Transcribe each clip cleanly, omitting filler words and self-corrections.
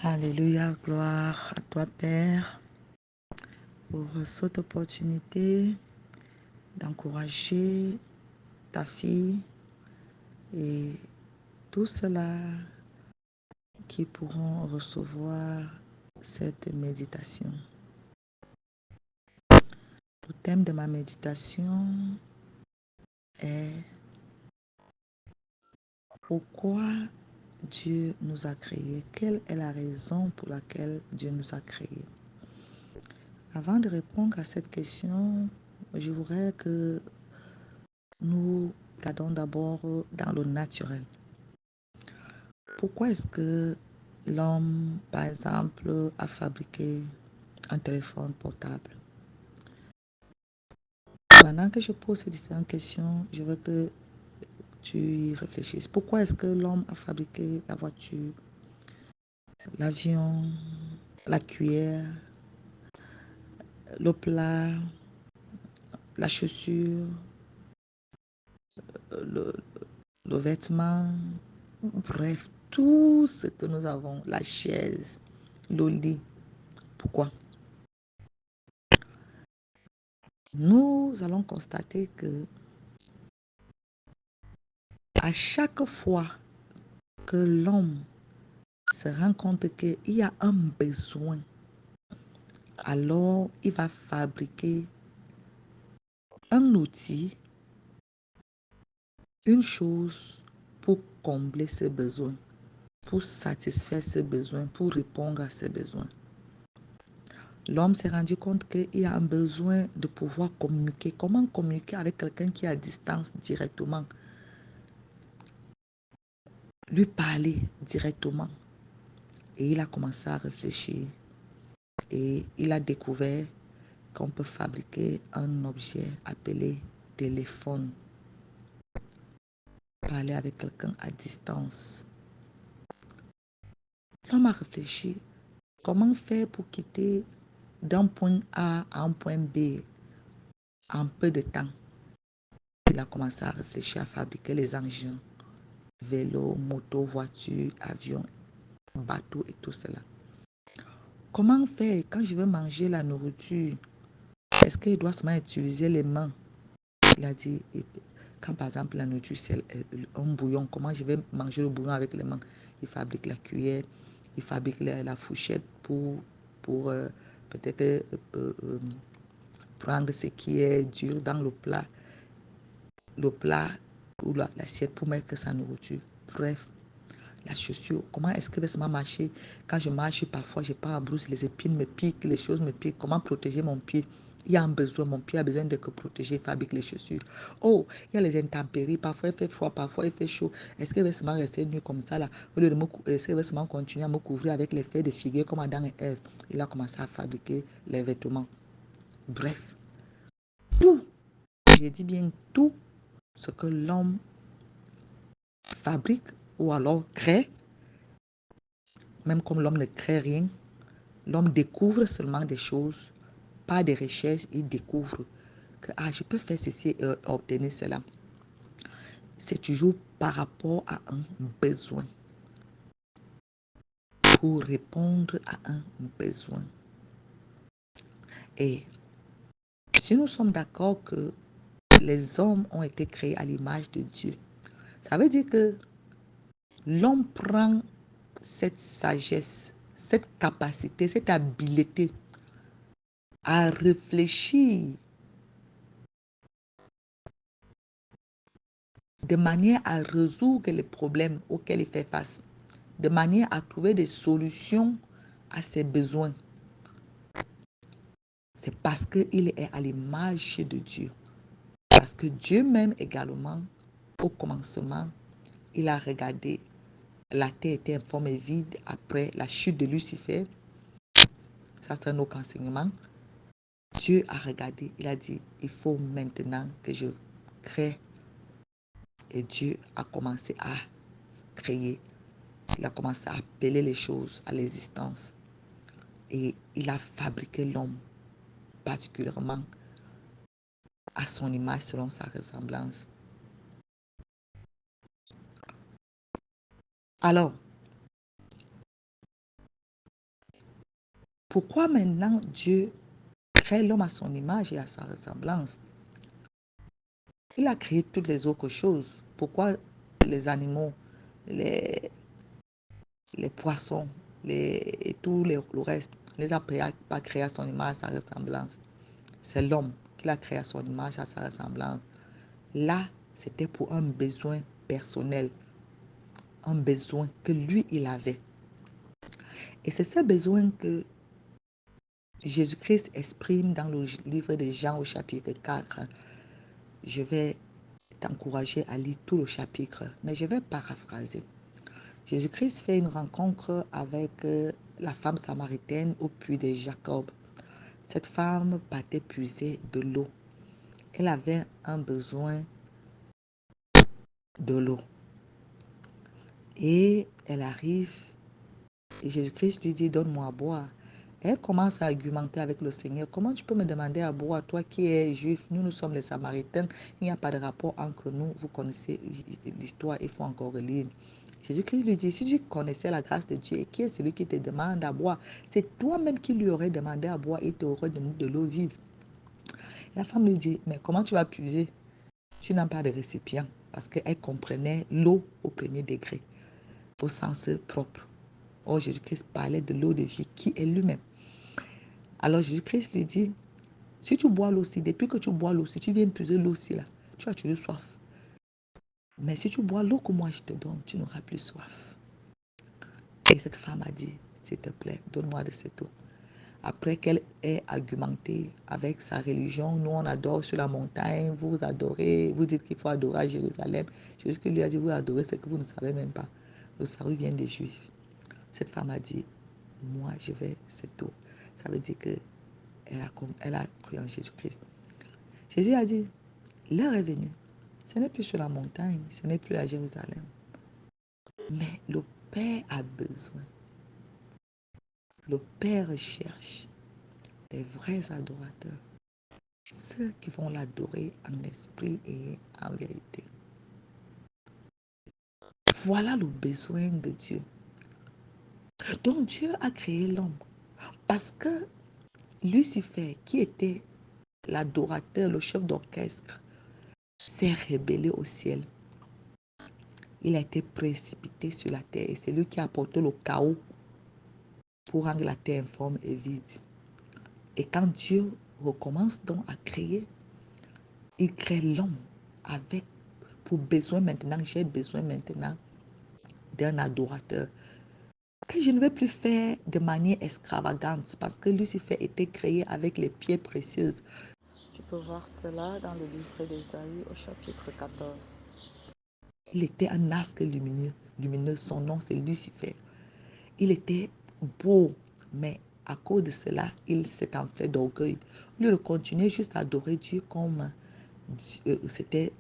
Alléluia, gloire à toi, Père, pour cette opportunité d'encourager ta fille et tous ceux-là qui pourront recevoir cette méditation. Le thème de ma méditation est pourquoi Dieu nous a créés? Quelle est la raison pour laquelle Dieu nous a créés? Avant de répondre à cette question, je voudrais que nous regardons d'abord dans le naturel. Pourquoi est-ce que l'homme, par exemple, a fabriqué un téléphone portable? Pendant que je pose ces différentes questions, je veux que tu y réfléchisses. Pourquoi est-ce que l'homme a fabriqué la voiture, l'avion, la cuillère, le plat, la chaussure, le, le vêtement, bref, tout ce que nous avons, la chaise, le lit? Pourquoi? Nous allons constater que à chaque fois que l'homme se rend compte qu'il y a un besoin, alors il va fabriquer un outil, une chose pour combler ses besoins, pour satisfaire ses besoins, pour répondre à ses besoins. L'homme s'est rendu compte qu'il y a un besoin de pouvoir communiquer. Comment communiquer avec quelqu'un qui est à distance directement? Lui parler directement. Et il a commencé à réfléchir. Et il a découvert qu'on peut fabriquer un objet appelé téléphone. Parler avec quelqu'un à distance. L'homme a réfléchi. Comment faire pour quitter d'un point A à un point B en peu de temps? Il a commencé à réfléchir à fabriquer les engins. Vélo, moto, voiture, avion, bateau et tout cela. Comment faire quand je veux manger la nourriture? Est-ce qu'il doit seulement utiliser les mains? Il a dit, quand par exemple la nourriture c'est un bouillon, comment je vais manger le bouillon avec les mains? Il fabrique la cuillère, il fabrique la fourchette pour peut-être prendre ce qui est dur dans le plat ou l'assiette pour mettre sa nourriture. Bref, la chaussure, comment est-ce que ça va marcher? Quand je marche, parfois je pars en brousse, les épines me piquent, les choses me piquent. Comment protéger mon pied? Il y a un besoin, mon pied a besoin d'être protégé, fabrique les chaussures. Oh, il y a les intempéries, parfois il fait froid, parfois il fait chaud. Est-ce qu'il va seulement rester nu comme ça là? Est-ce qu'il va seulement continuer à me couvrir avec les feuilles de figuier comme Adam et Ève? Il a commencé à fabriquer les vêtements. Bref, tout, j'ai dit bien tout ce que l'homme fabrique ou alors crée, même comme l'homme ne crée rien, l'homme découvre seulement des choses, pas des recherches, il découvre que je peux faire ceci et obtenir cela. C'est toujours par rapport à un besoin, pour répondre à un besoin. Et si nous sommes d'accord que les hommes ont été créés à l'image de Dieu, ça veut dire que l'homme prend cette sagesse, cette capacité, cette habileté à réfléchir de manière à résoudre les problèmes auxquels il fait face, de manière à trouver des solutions à ses besoins. C'est parce qu'il est à l'image de Dieu. Parce que Dieu même également, au commencement, il a regardé, la terre était informe et vide après la chute de Lucifer. Ça, c'est un autre enseignement. Dieu a regardé, il a dit, il faut maintenant que je crée. Et Dieu a commencé à créer. Il a commencé à appeler les choses à l'existence. Et il a fabriqué l'homme, particulièrement à son image, selon sa ressemblance. Alors, Pourquoi maintenant Dieu crée l'homme à son image et à sa ressemblance? Il a créé toutes les autres choses. Pourquoi les animaux, les, les poissons, et tout le reste, les a pas créés à son image, à sa ressemblance? C'est l'homme qui l'a créé à son image, à sa ressemblance. Là, c'était pour un besoin personnel, un besoin que lui, il avait. Et c'est ce besoin que Jésus-Christ exprime dans le livre de Jean au chapitre 4. Je vais t'encourager à lire tout le chapitre, mais je vais paraphraser. Jésus-Christ fait une rencontre avec la femme samaritaine au puits de Jacob. Cette femme partait puiser de l'eau. Elle avait un besoin de l'eau. Et elle arrive et Jésus-Christ lui dit, donne-moi à boire. Elle commence à argumenter avec le Seigneur. Comment tu peux me demander à boire, toi qui es juif, nous sommes les Samaritains, il n'y a pas de rapport entre nous. Vous connaissez l'histoire, il faut encore relire. Jésus-Christ lui dit, si tu connaissais la grâce de Dieu et qui est celui qui te demande à boire, c'est toi-même qui lui aurais demandé à boire et t'aurais donné de l'eau vive. La femme lui dit, mais comment tu vas puiser? Tu n'as pas de récipient, parce qu'elle comprenait l'eau au premier degré, au sens propre. Or, Jésus-Christ parlait de l'eau de vie qui est lui-même. Alors, Jésus-Christ lui dit, si tu bois l'eau aussi, depuis que tu bois l'eau, si tu viens puiser l'eau aussi, là, tu as toujours soif. Mais si tu bois l'eau que moi je te donne, tu n'auras plus soif. Et cette femme a dit, s'il te plaît, donne-moi de cette eau. Après qu'elle ait argumenté avec sa religion, nous on adore sur la montagne, vous adorez, vous dites qu'il faut adorer à Jérusalem. Jésus lui a dit, vous adorez ce que vous ne savez même pas. Le salut vient des Juifs. Cette femme a dit, moi je vais cette eau. Ça veut dire que elle a cru en Jésus-Christ. Jésus a dit, l'heure est venue. Ce n'est plus sur la montagne, ce n'est plus à Jérusalem. Mais le Père a besoin. Le Père cherche des vrais adorateurs. Ceux qui vont l'adorer en esprit et en vérité. Voilà le besoin de Dieu. Donc Dieu a créé l'homme parce que Lucifer, qui était l'adorateur, le chef d'orchestre, s'est rebellé au ciel. Il a été précipité sur la terre et c'est lui qui a apporté le chaos pour rendre la terre informe et vide. Et quand Dieu recommence donc à créer, il crée l'homme avec pour besoin maintenant, j'ai besoin maintenant d'un adorateur que je ne vais plus faire de manière extravagante parce que Lucifer était créé avec les pierres précieuses. Tu peux voir cela dans le livre d'Ésaïe au chapitre 14. Il était un astre lumineux, son nom c'est Lucifer. Il était beau, mais à cause de cela, il s'est enflé d'orgueil. Au lieu de continuer juste à adorer Dieu comme c'était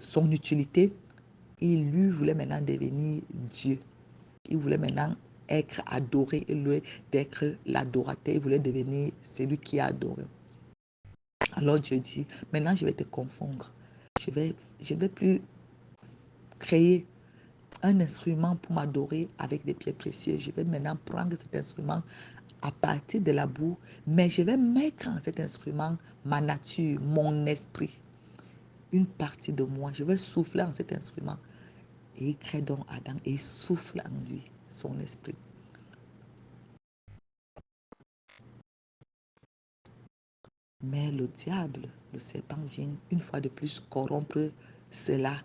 son utilité, il lui voulait maintenant devenir Dieu. Il voulait maintenant être adoré, et lui d'être l'adorateur, il voulait devenir celui qui a adoré. Alors Dieu dit, maintenant je vais te confondre. Je vais plus créer un instrument pour m'adorer avec des pierres précieuses. Je vais maintenant prendre cet instrument à partir de la boue, mais je vais mettre en cet instrument ma nature, mon esprit, une partie de moi. Je vais souffler en cet instrument. Et il crée donc Adam et il souffle en lui son esprit. Mais le diable, le serpent vient une fois de plus corrompre cela,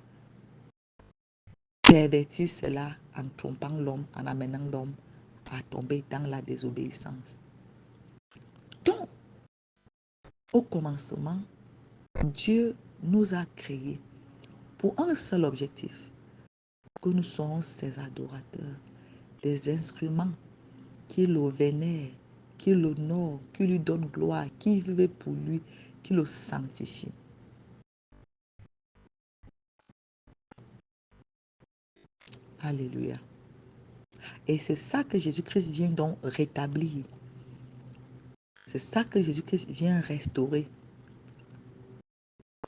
pervertir cela en trompant l'homme, en amenant l'homme à tomber dans la désobéissance. Donc, au commencement, Dieu nous a créés pour un seul objectif, que nous soyons ses adorateurs, des instruments qui le vénèrent, qui l'honorent, qui lui donnent gloire, qui vivent pour lui, qui le sanctifient. Alléluia. Et c'est ça que Jésus-Christ vient donc rétablir. C'est ça que Jésus-Christ vient restaurer.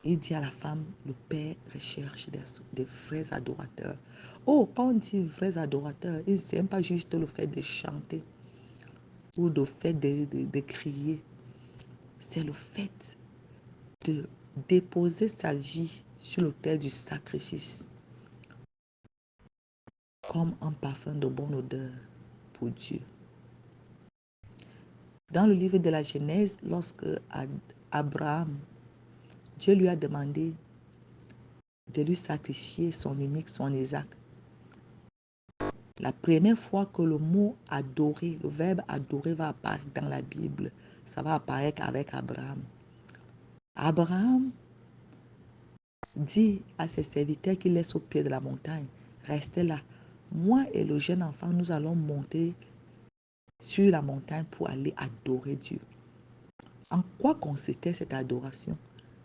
Il dit à la femme, le Père recherche des vrais adorateurs. Oh, quand on dit vrais adorateurs, ce n'est pas juste le fait de chanter. ou le fait de crier. C'est le fait de déposer sa vie sur l'autel du sacrifice comme un parfum de bonne odeur pour Dieu. Dans le livre de la Genèse, lorsque Abraham, Dieu lui a demandé de lui sacrifier son unique, son Isaac. La première fois que le mot adorer, le verbe adorer va apparaître dans la Bible, ça va apparaître avec Abraham. Abraham dit à ses serviteurs qu'il laisse au pied de la montagne, restez là. Moi et le jeune enfant, nous allons monter sur la montagne pour aller adorer Dieu. En quoi consistait cette adoration?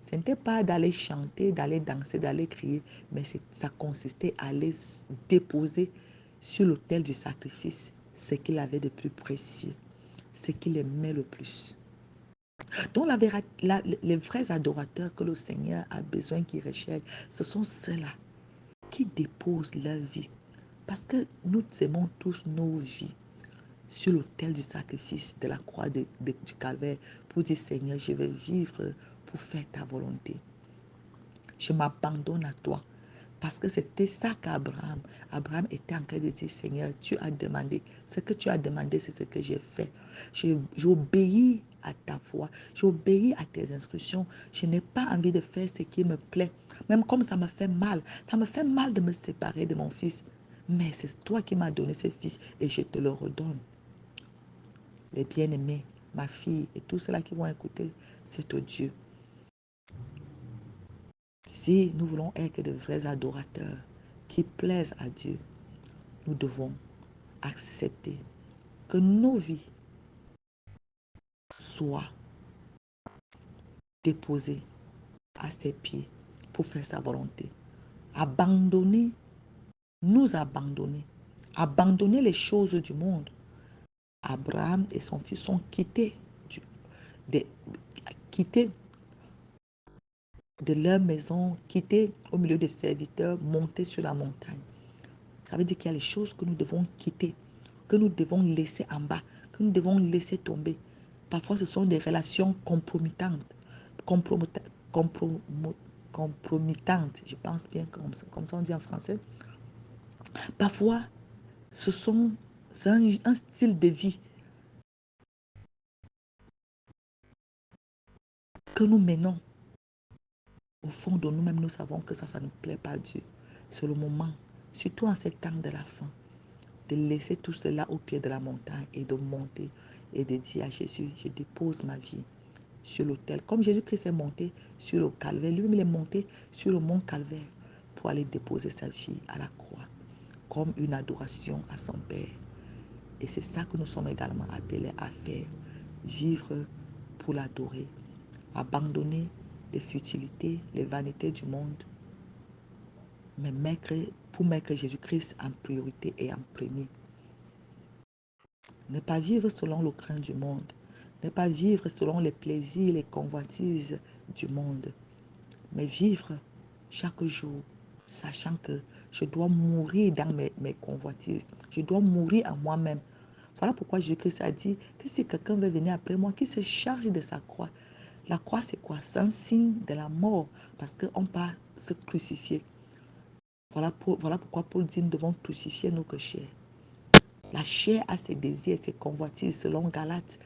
Ce n'était pas d'aller chanter, d'aller danser, d'aller crier, mais ça consistait à aller déposer sur l'autel du sacrifice ce qu'il avait de plus précieux, ce qu'il aimait le plus. Donc les vrais adorateurs que le Seigneur a besoin qu'ils recherchent, ce sont ceux-là qui déposent leur vie. Parce que nous aimons tous nos vies sur l'autel du sacrifice de la croix du calvaire pour dire Seigneur, je vais vivre pour faire ta volonté. Je m'abandonne à toi. Parce que c'était ça Abraham était en train de dire, Seigneur, tu as demandé. Ce que tu as demandé, c'est ce que j'ai fait. J'obéis à ta voix. J'obéis à tes instructions. Je n'ai pas envie de faire ce qui me plaît. Même comme ça me fait mal. Ça me fait mal de me séparer de mon fils. Mais c'est toi qui m'as donné ce fils et je te le redonne. Les bien-aimés, ma fille et tous ceux-là qui vont écouter cet audio. Si nous voulons être de vrais adorateurs qui plaisent à Dieu, nous devons accepter que nos vies soient déposées à ses pieds pour faire sa volonté. Abandonner, nous abandonner, abandonner les choses du monde. Abraham et son fils sont quittés de leur maison, quittés au milieu des serviteurs, montés sur la montagne. Ça veut dire qu'il y a les choses que nous devons quitter, que nous devons laisser en bas, que nous devons laisser tomber. Parfois, ce sont des relations compromettantes, compromettantes, je pense bien comme ça on dit en français. Parfois, c'est un style de vie que nous menons. Au fond de nous-mêmes, nous savons que ça ne plaît pas à Dieu. C'est le moment, surtout en ces temps de la fin, de laisser tout cela au pied de la montagne et de monter et de dire à Jésus, je dépose ma vie sur l'autel. Comme Jésus-Christ est monté sur le calvaire, lui-même il est monté sur le mont Calvaire pour aller déposer sa vie à la croix, comme une adoration à son Père. Et c'est ça que nous sommes également appelés à faire, vivre pour l'adorer, abandonner les futilités, les vanités du monde, mais pour mettre Jésus-Christ en priorité et en premier. Ne pas vivre selon le craint du monde. Ne pas vivre selon les plaisirs, les convoitises du monde. Mais vivre chaque jour, sachant que je dois mourir dans mes convoitises. Je dois mourir à moi-même. Voilà pourquoi Jésus-Christ a dit que si quelqu'un veut venir après moi, qu'il se charge de sa croix. La croix, c'est quoi? C'est un signe de la mort, parce qu'on va se crucifier. Voilà pourquoi Paul dit nous devons crucifier nos chairs. La chair a ses désirs, ses convoitises, selon Galates,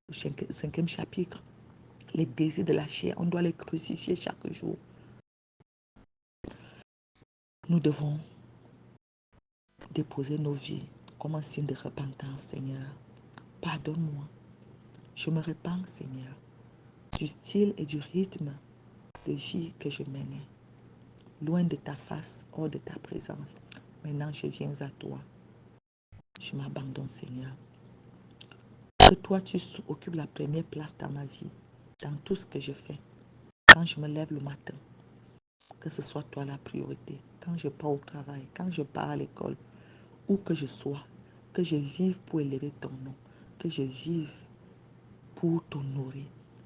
au 5e chapitre. Les désirs de la chair, on doit les crucifier chaque jour. Nous devons déposer nos vies comme un signe de repentance, Seigneur. Pardonne-moi. Je me repens, Seigneur, du style et du rythme de vie que je menais, loin de ta face, hors de ta présence. Maintenant, je viens à toi. Je m'abandonne, Seigneur. Que toi, tu occupes la première place dans ma vie, dans tout ce que je fais. Quand je me lève le matin, que ce soit toi la priorité. Quand je pars au travail, quand je pars à l'école, où que je sois, que je vive pour élever ton nom, que je vive pour t'honorer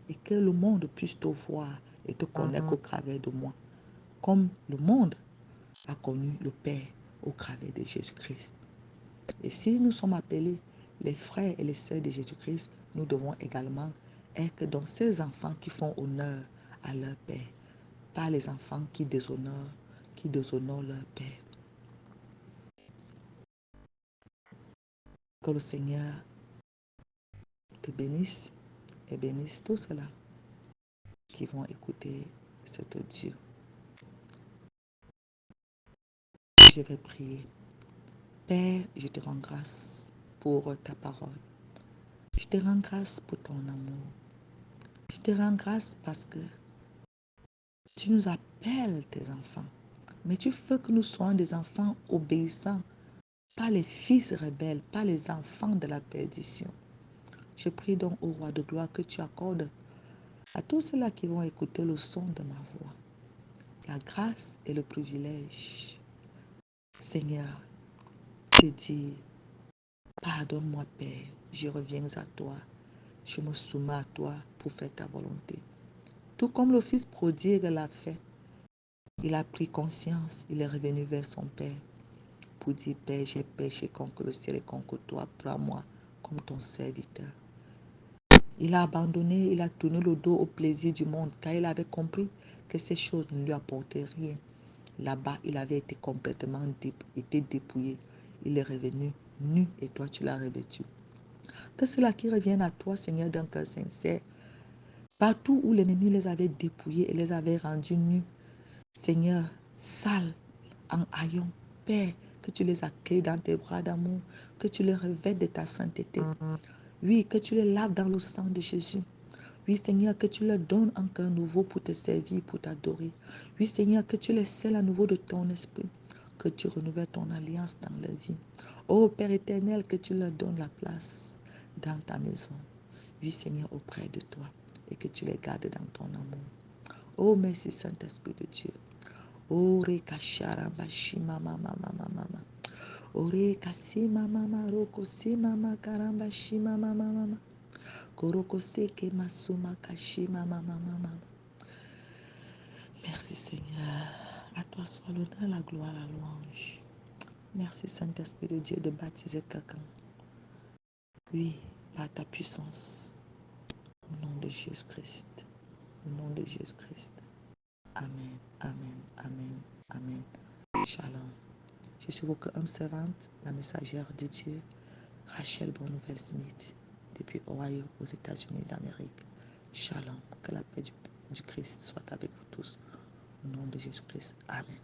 et que le monde puisse te voir et te connaître au travers de moi, comme le monde a connu le Père au travers de Jésus-Christ. Et si nous sommes appelés les frères et les sœurs de Jésus-Christ, nous devons également être dans ces enfants qui font honneur à leur Père, pas les enfants qui déshonorent leur Père. Que le Seigneur te bénisse et bénisse tous ceux-là qui vont écouter cet audio. Je vais prier. Père, je te rends grâce pour ta parole. Je te rends grâce pour ton amour. Je te rends grâce parce que tu nous appelles tes enfants. Mais tu veux que nous soyons des enfants obéissants, pas les fils rebelles, pas les enfants de la perdition. Je prie donc au roi de gloire que tu accordes à tous ceux-là qui vont écouter le son de ma voix la grâce et le privilège, Seigneur, de dire, pardonne-moi Père, je reviens à toi, je me soumets à toi pour faire ta volonté. Tout comme le fils prodigue l'a fait, il a pris conscience, il est revenu vers son Père pour dire, Père, j'ai péché contre le ciel et contre toi, prends-moi comme ton serviteur. Il a abandonné, il a tourné le dos au plaisir du monde car il avait compris que ces choses ne lui apportaient rien. Là-bas, il avait été complètement dépouillé. Il est revenu nu et toi, tu l'as revêtu. Que ceux-là qui reviennent à toi, Seigneur, d'un cœur sincère, partout où l'ennemi les avait dépouillés et les avait rendus nus, Seigneur, sales, en haillons, Père, que tu les accueilles dans tes bras d'amour, que tu les revêtes de ta sainteté. Oui, que tu les laves dans le sang de Jésus. Oui, Seigneur, que tu leur donnes un cœur nouveau pour te servir, pour t'adorer. Oui, Seigneur, que tu les scelles à nouveau de ton esprit, que tu renouvelles ton alliance dans leur vie. Oh Père éternel, que tu leur donnes la place dans ta maison. Oui, Seigneur, auprès de toi, et que tu les gardes dans ton amour. Oh, merci Saint-Esprit de Dieu. Oh, rekashara bashima mama mama mama. Oh, rekasima mama roko sima mama karamba shima mama mama. Korokoseke masuma kashima mama mama. Merci Seigneur. À toi soit l'honneur, la gloire, la louange. Merci Saint-Esprit de Dieu de baptiser quelqu'un. Oui, par ta puissance. Au nom de Jésus-Christ. Au nom de Jésus-Christ. Amen, amen, amen, amen. Shalom. Je suis votre homme servante, la messagère de Dieu, Rachel Bonnouvelle Smith, depuis Ohio, aux États-Unis d'Amérique. Shalom. Que la paix du Christ soit avec vous tous. Au nom de Jésus-Christ. Amen.